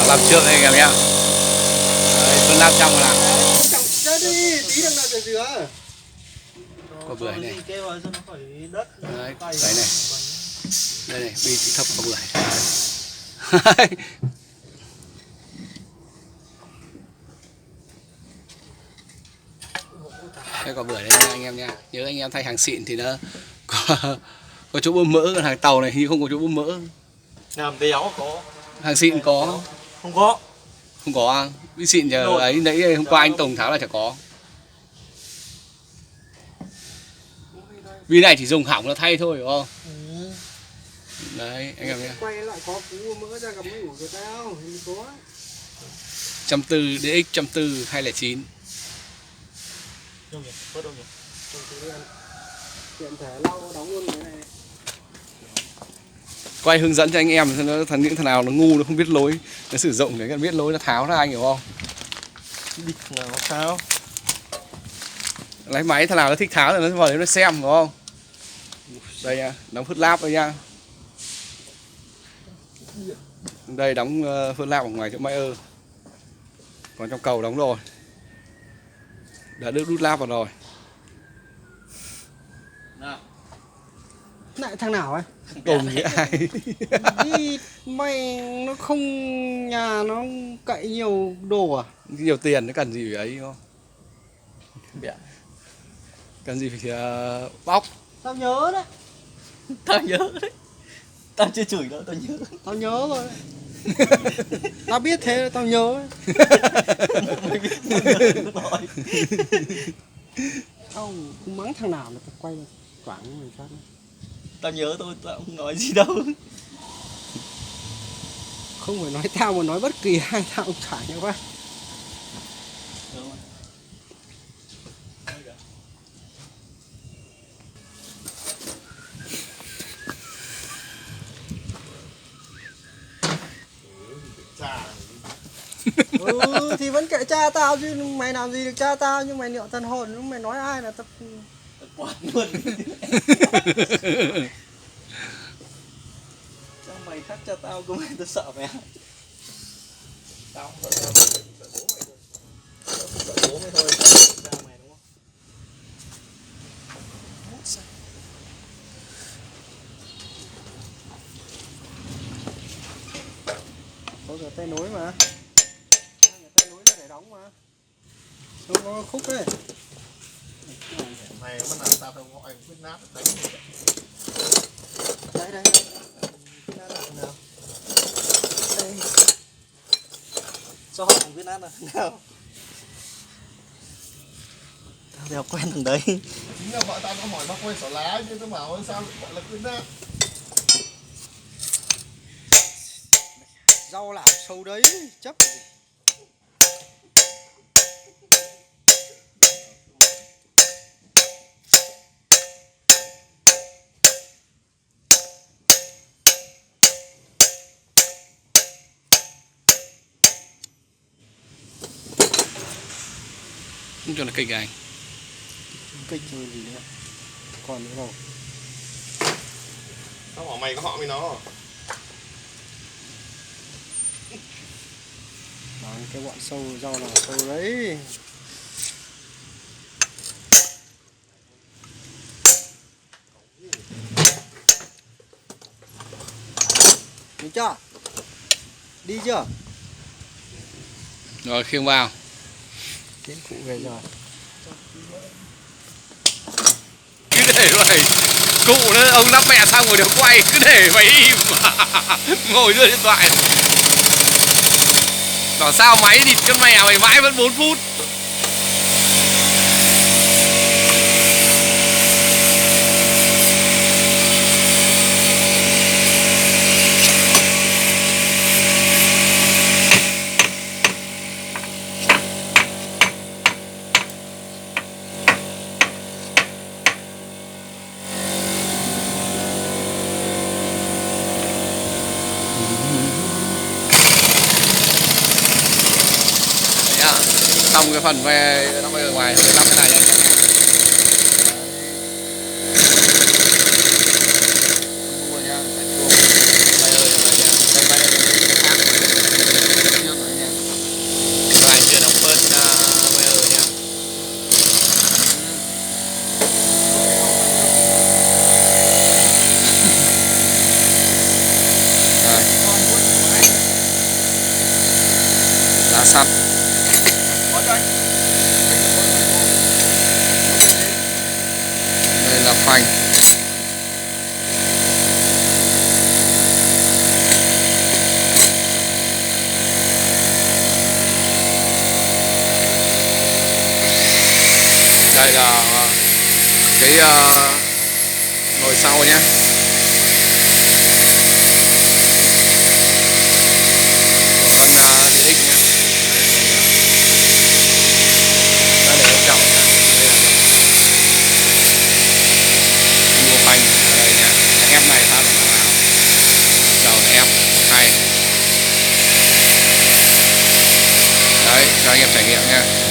làm trước đây anh em nhá. Đấy, phân lát trong là Chết đi, tí đằng nào trời dừa. quả bưởi này. Kêu vào cho nó khỏi đất. Đấy, đấy này. Đây này, bi thấp quả bưởi. Đây quả bưởi đấy nha anh em nha. Nhớ anh em thay hàng xịn thì nó có chỗ bơm mỡ, còn hàng tàu này thì không có chỗ bơm mỡ. Làm béo có. Hàng xịn có. Không có. Không có à? Bi xịn giờ ấy nãy hôm qua anh Tùng tháo là chả có. Bi này chỉ dùng hỏng nó thay thôi đúng không? Đấy anh em nhé. Quay lại có cú mỡ ra gặp mấy ủ của tao, hình có. 140 DX 140 209. Đâu nhỉ? Có đâu nhỉ? Tiện thể lau đóng luôn cái này. Quay hướng dẫn cho anh em thằng những thằng nào nó ngu nó không biết lối, nó sử dụng để biết lối nó tháo ra anh hiểu không? Địch nào tháo. Lấy máy thằng nào nó thích tháo thì nó vào đấy nó xem đúng không? Đây nha, đóng phút láp đây nha. Đây đóng phút láp ở ngoài chỗ máy ơ. Còn trong cầu đóng rồi. Đã được đút láp vào rồi. Lại thằng nào ấy? Cùng với ai? Đi mày nó không nhà nó cậy nhiều đồ à? Nhiều tiền nó cần gì phải ấy không? Cần gì phải bóc. Tao nhớ đấy. Tao nhớ đấy. Tao chưa chửi đâu, tao nhớ. Tao nhớ rồi. Tao biết thế, tao nhớ ấy. Mày biết tao nhớ rồi. Tao không mắng thằng nào mà tao quay quảng người khác. Tao nhớ thôi, tao không nói gì đâu. Không phải nói tao mà nói bất kỳ ai tao cũng chả nhớ quá. Ừ thì vẫn kệ cha tao chứ mày làm gì được cha tao, nhưng mày liệu thần hồn lúc mày nói ai là tao Quạt luôn. Sao mày thắt cho tao cũng mày, tao sợ mày. tao không sợ bố mày thôi, cha mày đúng không? Có cả tay nối mà, tay nối ra để đóng mà, không có khúc đấy. Mày bắt làm tao tao gọi quyết nát đánh. Đây đây. Nào. Đây. Sao họ không biết nát nào? Nào. Tao đeo quen thằng đấy. Chính là vợ tao nó hỏi bác quên xỏ lá nhưng tao bảo sao gọi là quyết nát. Rau làm sâu đấy, chấp gì. Không cho nó kịch anh. Kịch gì nữa. Còn nữa đâu. Tao bảo mày có họ với nó. Bán cái bọn sâu rau nào sâu đấy. Đi chưa? Đi chưa? Rồi khiêng vào. Tiến cụ về rồi. Cứ để vậy. Cụ nó ông lắp mẹ xong rồi đều quay, cứ để mày im mà. Ngồi đưa điện thoại. Bảo sao máy địt con mẹ mày mãi vẫn 4 phút. Xong cái phần về nó ở ngoài rồi lắp cái này anh em nhé. Mua nhá, đây ơi, đây nhá. Đây sắt. Đây là phanh. Đây là cái nồi sau nhé. Xăng TX nhé. Đây để trọng nhé. Mua phanh ở đây nhé. Cái ép này sao để nào? Đầu ép hay. Đấy, cho anh em trải nghiệm nha.